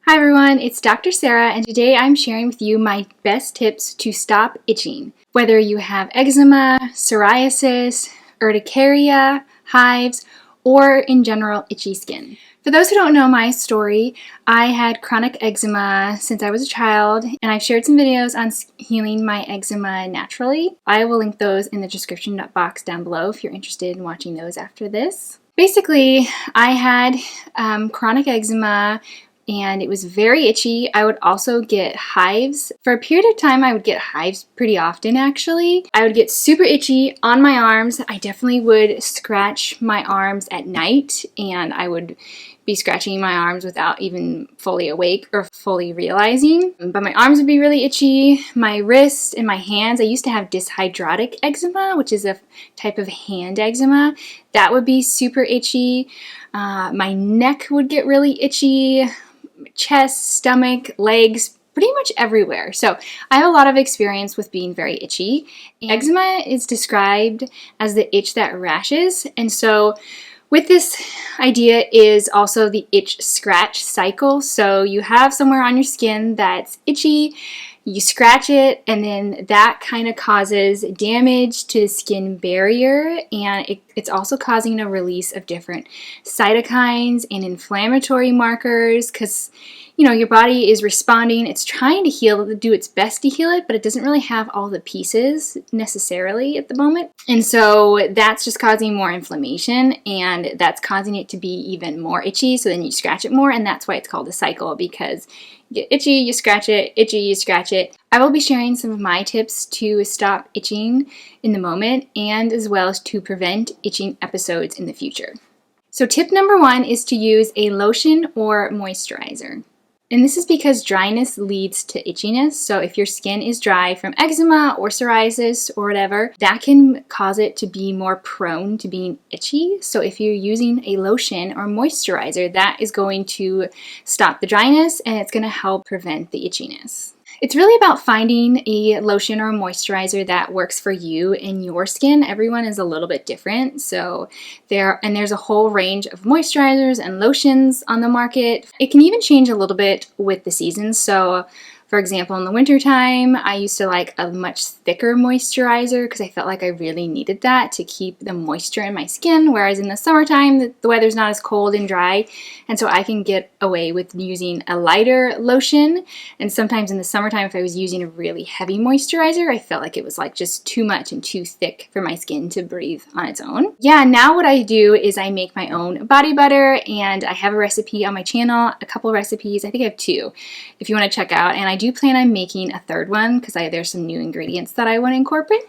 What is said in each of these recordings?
Hi everyone, it's Dr. Sarah, and today I'm sharing with you my best tips to stop itching. Whether you have eczema, psoriasis, urticaria, hives, or in general itchy skin. For those who don't know my story, I had chronic eczema since I was a child, and I've shared some videos on healing my eczema naturally. I will link those in the description box down below if you're interested in watching those after this. Basically, I had chronic eczema and it was very itchy. I would also get hives. For a period of time, I would get hives pretty often, actually. I would get super itchy on my arms. I definitely would scratch my arms at night, and I would be scratching my arms without even fully awake or fully realizing. But my arms would be really itchy. My wrists and my hands, I used to have dyshydrotic eczema, which is a type of hand eczema. That would be super itchy. My neck would get really itchy. Chest, stomach, legs, pretty much everywhere. So I have a lot of experience with being very itchy. Eczema is described as the itch that rashes, and so with this idea is also the itch scratch cycle. So you have somewhere on your skin that's itchy, you scratch it, and then that kind of causes damage to the skin barrier, and it's also causing a release of different cytokines and inflammatory markers because your body is responding. It's trying to heal, do its best to heal it, but it doesn't really have all the pieces necessarily at the moment. And so that's just causing more inflammation, and that's causing it to be even more itchy. So then you scratch it more, and that's why it's called a cycle, because you get itchy, you scratch it, itchy, you scratch it. I will be sharing some of my tips to stop itching in the moment, and as well as to prevent itching episodes in the future. So tip number 1 is to use a lotion or moisturizer. And this is because dryness leads to itchiness. So if your skin is dry from eczema or psoriasis or whatever, that can cause it to be more prone to being itchy. So if you're using a lotion or moisturizer, that is going to stop the dryness, and it's going to help prevent the itchiness. It's really about finding a lotion or a moisturizer that works for you and your skin. Everyone is a little bit different. So there's a whole range of moisturizers and lotions on the market. It can even change a little bit with the seasons. So for example, in the wintertime, I used to like a much thicker moisturizer because I felt like I really needed that to keep the moisture in my skin, whereas in the summertime, the weather's not as cold and dry, and so I can get away with using a lighter lotion. And sometimes in the summertime, if I was using a really heavy moisturizer, I felt like it was like just too much and too thick for my skin to breathe on its own. Yeah, now what I do is I make my own body butter, and I have a recipe on my channel, a couple recipes. I think I have 2 if you want to check out, and I do plan on making a 3rd one because there's some new ingredients that I want to incorporate.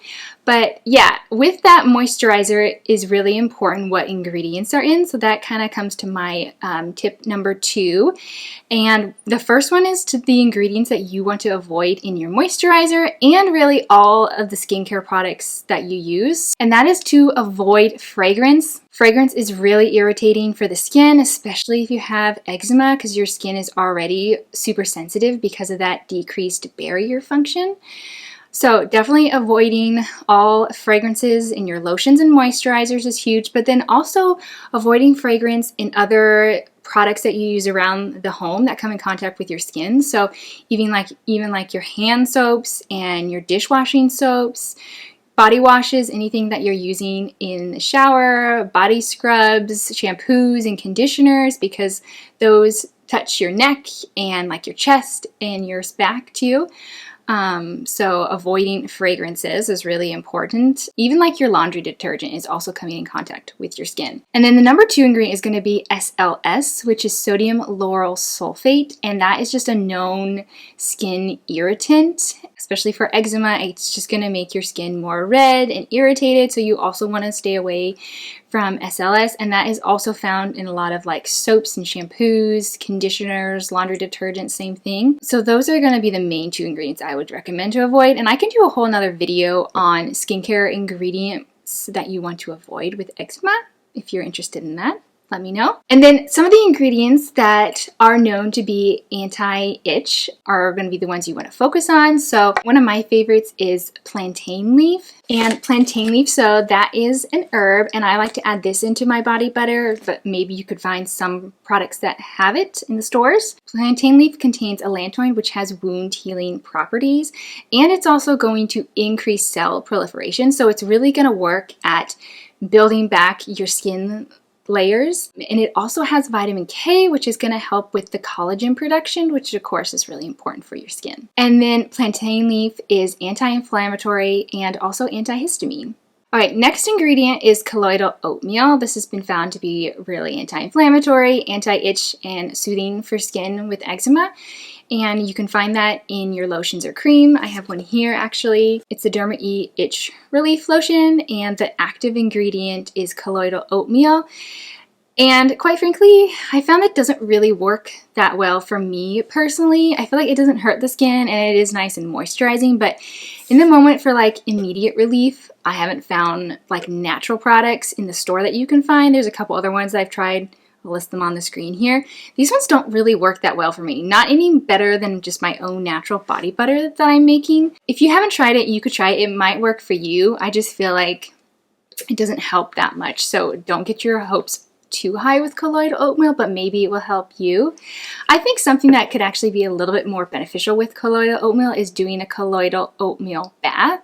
But yeah, with that moisturizer, it is really important what ingredients are in. So that kind of comes to my tip number 2. And the first one is to the ingredients that you want to avoid in your moisturizer and really all of the skincare products that you use. And that is to avoid fragrance. Fragrance is really irritating for the skin, especially if you have eczema, because your skin is already super sensitive because of that decreased barrier function. So definitely avoiding all fragrances in your lotions and moisturizers is huge, but then also avoiding fragrance in other products that you use around the home that come in contact with your skin. So even like your hand soaps and your dishwashing soaps, body washes, anything that you're using in the shower, body scrubs, shampoos, and conditioners, because those touch your neck and like your chest and your back too. So avoiding fragrances is really important. Even like your laundry detergent is also coming in contact with your skin. And then the number 2 ingredient is going to be SLS, which is sodium lauryl sulfate. And that is just a known skin irritant, especially for eczema. It's just going to make your skin more red and irritated. So you also want to stay away from SLS, and that is also found in a lot of like soaps and shampoos, conditioners, laundry detergent, same thing. So those are going to be the main 2 ingredients I would recommend to avoid, and I can do a whole nother video on skincare ingredients that you want to avoid with eczema if you're interested in that. let me know. And then some of the ingredients that are known to be anti-itch are going to be the ones you want to focus on. So one of my favorites is plantain leaf. And plantain leaf, so that is an herb, and I like to add this into my body butter, but maybe you could find some products that have it in the stores. Plantain leaf contains allantoin, which has wound healing properties, and it's also going to increase cell proliferation. So it's really going to work at building back your skin layers. And it also has vitamin K, which is going to help with the collagen production, which of course is really important for your skin. And then plantain leaf is anti-inflammatory and also antihistamine. All right, next ingredient is colloidal oatmeal. This has been found to be really anti-inflammatory, anti-itch, and soothing for skin with eczema. And you can find that in your lotions or cream. I have one here actually. It's the Derma E Itch Relief Lotion, and the active ingredient is colloidal oatmeal. And quite frankly, I found it doesn't really work that well for me personally. I feel like it doesn't hurt the skin and it is nice and moisturizing, but in the moment for like immediate relief, I haven't found like natural products in the store that you can find. There's a couple other ones that I've tried. I'll list them on the screen here. These ones don't really work that well for me. Not any better than just my own natural body butter that I'm making. If you haven't tried it, you could try it. It might work for you. I just feel like it doesn't help that much. So don't get your hopes too high with colloidal oatmeal, but maybe it will help you. I think something that could actually be a little bit more beneficial with colloidal oatmeal is doing a colloidal oatmeal bath.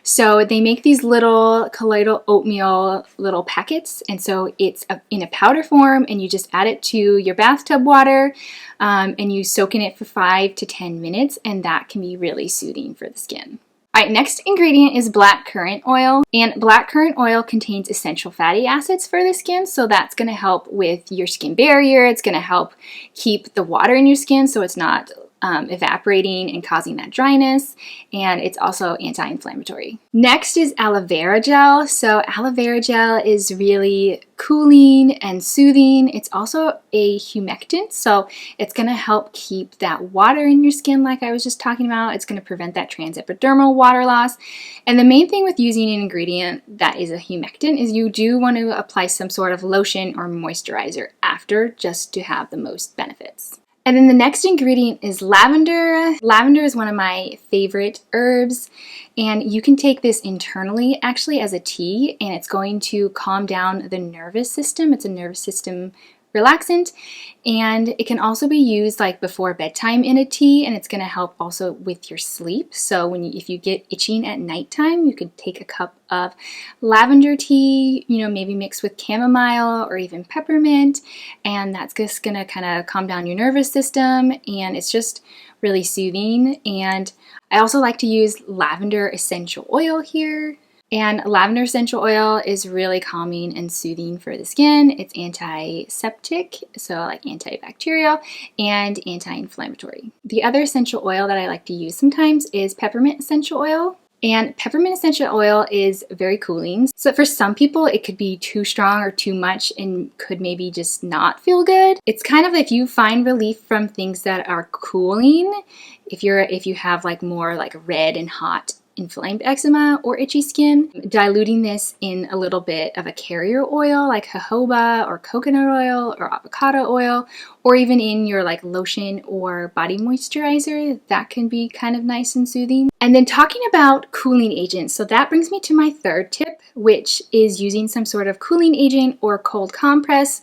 So they make these little colloidal oatmeal little packets, and so it's in a powder form, and you just add it to your bathtub water, and you soak in it for 5 to 10 minutes, and that can be really soothing for the skin. All right, next ingredient is black currant oil, and black currant oil contains essential fatty acids for the skin, so that's going to help with your skin barrier. It's going to help keep the water in your skin so it's not evaporating and causing that dryness, and it's also anti-inflammatory. Next is aloe vera gel. So aloe vera gel is really cooling and soothing. It's also a humectant, so it's going to help keep that water in your skin like I was just talking about. It's going to prevent that transepidermal water loss. And the main thing with using an ingredient that is a humectant is you do want to apply some sort of lotion or moisturizer after, just to have the most benefits. And then the next ingredient is lavender. Lavender is one of my favorite herbs, and you can take this internally actually as a tea, and it's going to calm down the nervous system. It's a nervous system relaxant, and it can also be used like before bedtime in a tea, and it's going to help also with your sleep. So if you get itching at nighttime, you could take a cup of lavender tea, maybe mixed with chamomile or even peppermint, and that's just going to kind of calm down your nervous system, and it's just really soothing. And I also like to use lavender essential oil here. And lavender essential oil is really calming and soothing for the skin. It's antiseptic, so like antibacterial, and anti-inflammatory. The other essential oil that I like to use sometimes is peppermint essential oil. And peppermint essential oil is very cooling. So for some people, it could be too strong or too much and could maybe just not feel good. It's kind of if you find relief from things that are cooling, if you have like more like red and hot inflamed eczema or itchy skin, diluting this in a little bit of a carrier oil like jojoba or coconut oil or avocado oil, or even in your like lotion or body moisturizer, that can be kind of nice and soothing. And then talking about cooling agents, so that brings me to my third tip, which is using some sort of cooling agent or cold compress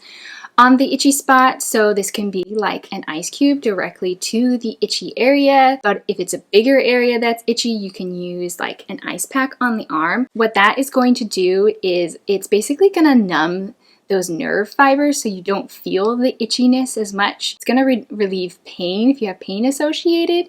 on the itchy spot. So this can be like an ice cube directly to the itchy area, but if it's a bigger area that's itchy, you can use like an ice pack on the arm. What that is going to do is it's basically going to numb those nerve fibers so you don't feel the itchiness as much. It's going to relieve pain if you have pain associated,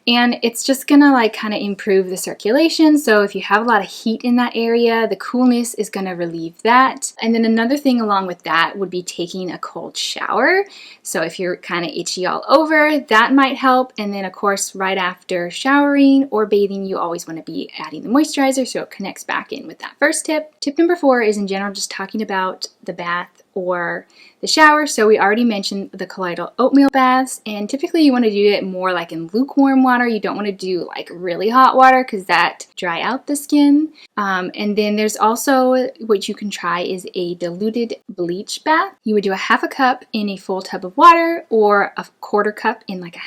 and it's just going to like kind of improve the circulation. So if you have a lot of heat in that area, the coolness is going to relieve that. And then another thing along with that would be taking a cold shower. So if you're kind of itchy all over, that might help. And then of course, right after showering or bathing, you always want to be adding the moisturizer so it connects back in with that first tip. Tip number 4 is in general just talking about the the bath or the shower. So we already mentioned the colloidal oatmeal baths, and typically you want to do it more like in lukewarm water. You don't want to do like really hot water because that dry out the skin. And then there's also what you can try is a diluted bleach bath. You would do a half a cup in a full tub of water or a quarter cup in like a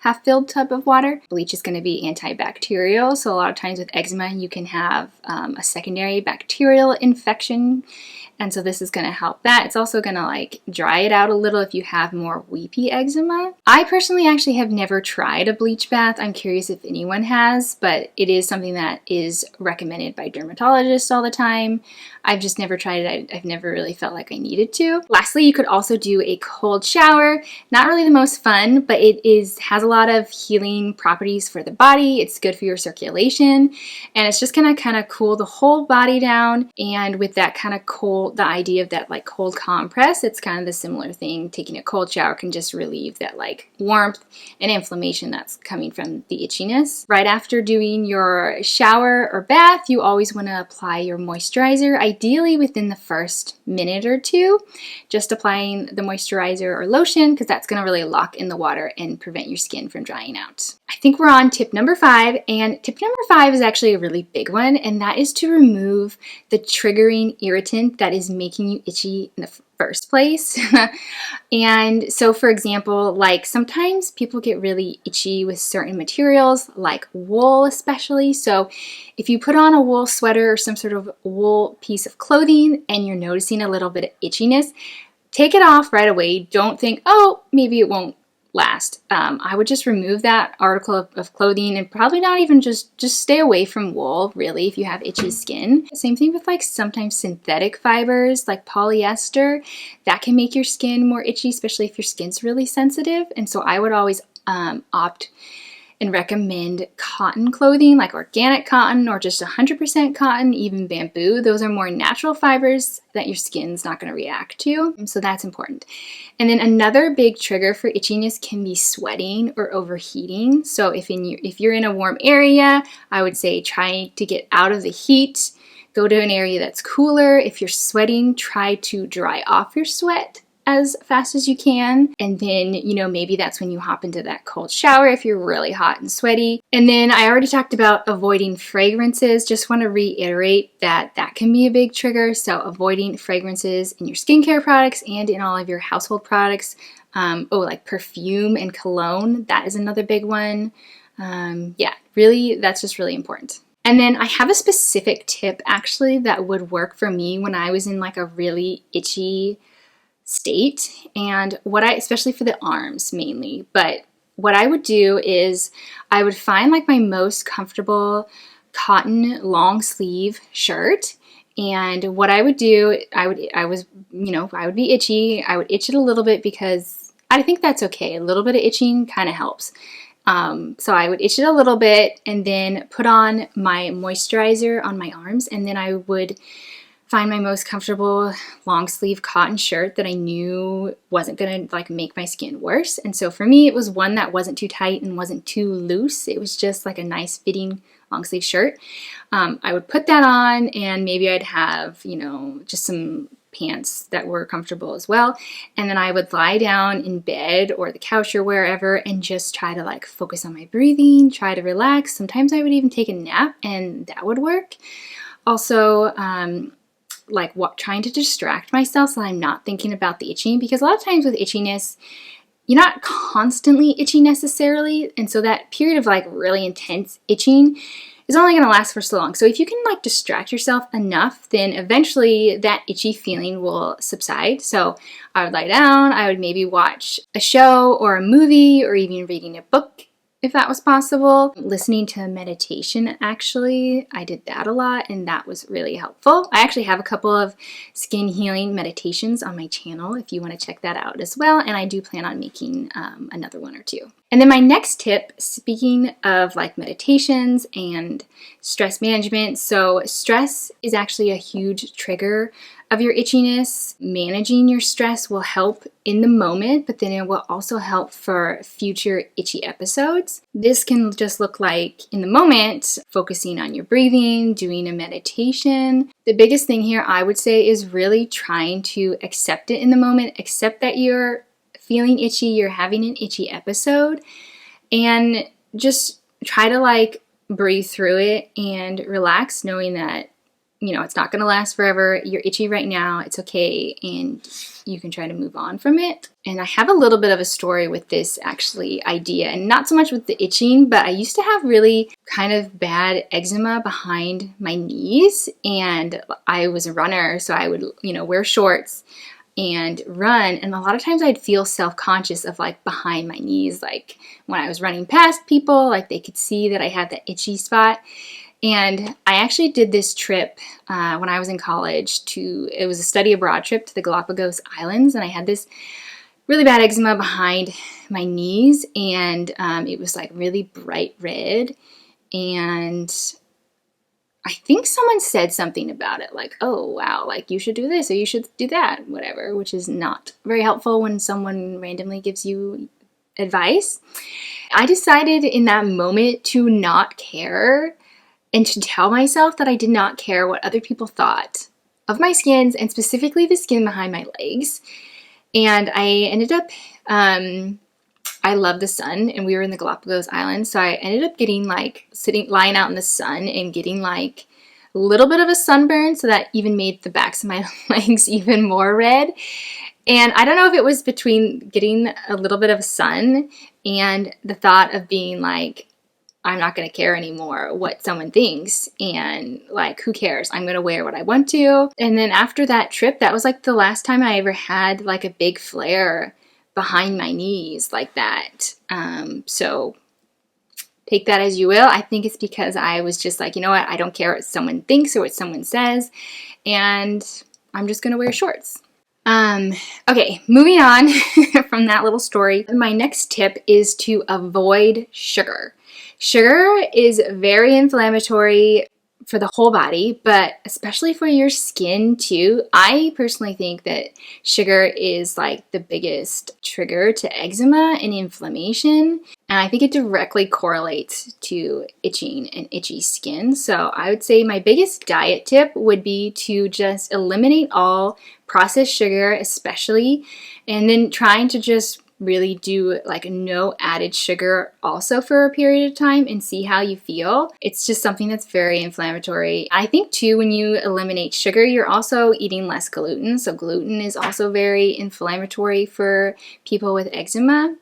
half-filled tub of water. Bleach is going to be antibacterial, so a lot of times with eczema you can have a secondary bacterial infection, and so this is going to help that. It's also going to like dry it out a little if you have more weepy eczema. I personally actually have never tried a bleach bath. I'm curious if anyone has, but it is something that is recommended by dermatologists all the time. I've just never tried it. I've never really felt like I needed to. Lastly, you could also do a cold shower. Not really the most fun, but it has a lot of healing properties for the body. It's good for your circulation, and it's just gonna kind of cool the whole body down. And with that kind of cold, the idea of that like cold compress, it's kind of the similar thing. Taking a cold shower can just relieve that like warmth and inflammation that's coming from the itchiness. Right after doing your shower or bath, you always want to apply your moisturizer, ideally within the first minute or two. Just applying the moisturizer or lotion, because that's going to really lock in the water and prevent your skin from drying out. I think we're on tip number 5, and tip number 5 is actually a really big one, and that is to remove the triggering irritant that is making you itchy in the first place. And so for example, like sometimes people get really itchy with certain materials like wool especially. So if you put on a wool sweater or some sort of wool piece of clothing and you're noticing a little bit of itchiness, take it off right away. Don't think, oh, maybe it won't last. I would just remove that article of clothing, and probably not even just stay away from wool really if you have itchy skin. Same thing with like sometimes synthetic fibers like polyester, that can make your skin more itchy, especially if your skin's really sensitive. And so I would always opt and recommend cotton clothing, like organic cotton or just 100% cotton, even bamboo. Those are more natural fibers that your skin's not going to react to. So that's important. And then another big trigger for itchiness can be sweating or overheating. So if you're in a warm area, I would say try to get out of the heat. Go to an area that's cooler. If you're sweating, try to dry off your sweat as fast as you can. And then, maybe that's when you hop into that cold shower if you're really hot and sweaty. And then I already talked about avoiding fragrances. Just want to reiterate that can be a big trigger. So avoiding fragrances in your skincare products and in all of your household products. Like perfume and cologne. That is another big one. Really, that's just really important. And then I have a specific tip actually that would work for me when I was in like a really itchy state, and especially for the arms mainly, but what I would do is I would find like my most comfortable cotton long sleeve shirt, and what I would do, I would be itchy. I would itch it a little bit because I think that's okay. A little bit of itching kind of helps. So I would itch it a little bit and then put on my moisturizer on my arms, and then I would find my most comfortable long sleeve cotton shirt that I knew wasn't gonna like make my skin worse. And so for me, it was one that wasn't too tight and wasn't too loose. It was just like a nice fitting long sleeve shirt. I would put that on, and maybe I'd have, just some pants that were comfortable as well. And then I would lie down in bed or the couch or wherever and just try to like focus on my breathing, try to relax. Sometimes I would even take a nap, and that would work. Also, trying to distract myself so I'm not thinking about the itching, because a lot of times with itchiness, you're not constantly itchy necessarily, and so that period of like really intense itching is only going to last for so long. So if you can like distract yourself enough, then eventually that itchy feeling will subside. So I would lie down, I would maybe watch a show or a movie, or even reading a book if that was possible. Listening to meditation, actually, I did that a lot, and that was really helpful. I actually have a couple of skin healing meditations on my channel if you want to check that out as well, and I do plan on making another one or two. And then my next tip, speaking of like meditations and stress management, so stress is actually a huge trigger of your itchiness. Managing your stress will help in the moment, but then it will also help for future itchy episodes. This can just look like in the moment, focusing on your breathing, doing a meditation. The biggest thing here I would say is really trying to accept it in the moment, accept that you're feeling itchy, you're having an itchy episode, and just try to like breathe through it and relax, knowing that, you know, it's not going to last forever. You're itchy right now. It's okay. And you can try to move on from it. And I have a little bit of a story with this actually idea, and not so much with the itching, but I used to have really kind of bad eczema behind my knees, and I was a runner. So I would, you know, wear shorts and run, and a lot of times I'd feel self-conscious of like behind my knees, like when I was running past people, like they could see that I had that itchy spot. And I actually did this trip when I was in college it was a study abroad trip to the Galapagos Islands, and I had this really bad eczema behind my knees, and it was like really bright red, and I think someone said something about it, like, oh, wow, like you should do this or you should do that, whatever, which is not very helpful when someone randomly gives you advice. I decided in that moment to not care and to tell myself that I did not care what other people thought of my skins, and specifically the skin behind my legs. And I ended up, I love the sun, and we were in the Galapagos Islands, so I ended up getting like lying out in the sun and getting like a little bit of a sunburn, so that even made the backs of my legs even more red. And I don't know if it was between getting a little bit of sun and the thought of being like, I'm not going to care anymore what someone thinks, and like, who cares? I'm going to wear what I want to. And then after that trip, that was like the last time I ever had like a big flare behind my knees like that. So take that as you will. I think it's because I was just like, you know what? I don't care what someone thinks or what someone says, and I'm just going to wear shorts. Okay, moving on from that little story. My next tip is to avoid sugar. Sugar is very inflammatory for the whole body, but especially for your skin too. I personally think that sugar is like the biggest trigger to eczema and inflammation, and I think it directly correlates to itching and itchy skin. So I would say my biggest diet tip would be to just eliminate all processed sugar, especially, and then trying to just really do like no added sugar also for a period of time and see how you feel. It's just something that's very inflammatory. I think too, when you eliminate sugar, you're also eating less gluten. So gluten is also very inflammatory for people with eczema.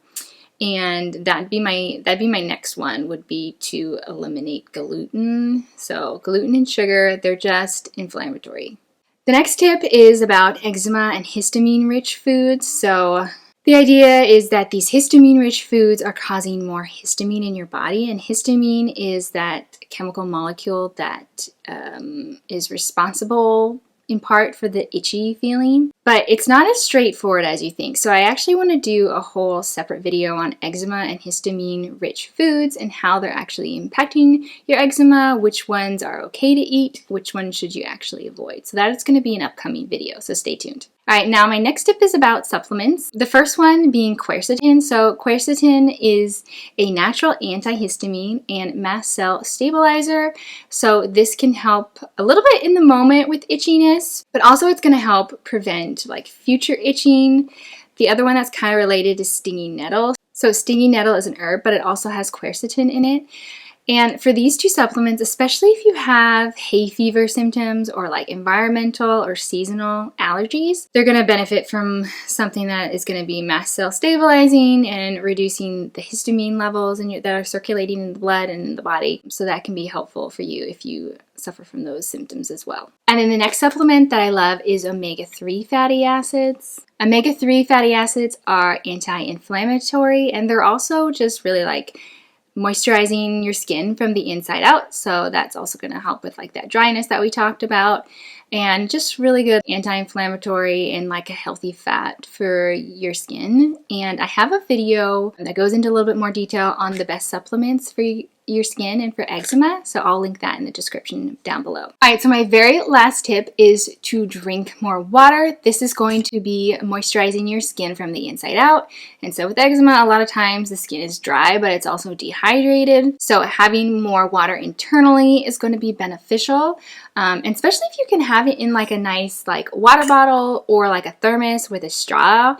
And that'd be my next one, would be to eliminate gluten. So gluten and sugar, they're just inflammatory. The next tip is about eczema and histamine-rich foods. So the idea is that these histamine-rich foods are causing more histamine in your body, and histamine is that chemical molecule that is responsible in part for the itchy feeling. But it's not as straightforward as you think. So I actually want to do a whole separate video on eczema and histamine-rich foods and how they're actually impacting your eczema, which ones are okay to eat, which ones should you actually avoid. So that is going to be an upcoming video, so stay tuned. All right, now my next tip is about supplements. The first one being quercetin. So quercetin is a natural antihistamine and mast cell stabilizer. So this can help a little bit in the moment with itchiness, but also it's going to help prevent like future itching. The other one that's kind of related is stinging nettle. So stinging nettle is an herb, but it also has quercetin in it. And for these two supplements, especially if you have hay fever symptoms or like environmental or seasonal allergies, they're going to benefit from something that is going to be mast cell stabilizing and reducing the histamine levels that are circulating in the blood and in the body. So that can be helpful for you if you suffer from those symptoms as well. And then the next supplement that I love is omega-3 fatty acids. Omega-3 fatty acids are anti-inflammatory, and they're also just really like moisturizing your skin from the inside out. So that's also going to help with like that dryness that we talked about. and just really good anti-inflammatory and like a healthy fat for your skin. And I have a video that goes into a little bit more detail on the best supplements for your skin and for eczema, so I'll link that in the description down below. All right, so my very last tip is to drink more water. This is going to be moisturizing your skin from the inside out. And so with eczema, a lot of times the skin is dry, but it's also dehydrated. So having more water internally is going to be beneficial, and especially if you can have it in like a nice like water bottle or like a thermos with a straw.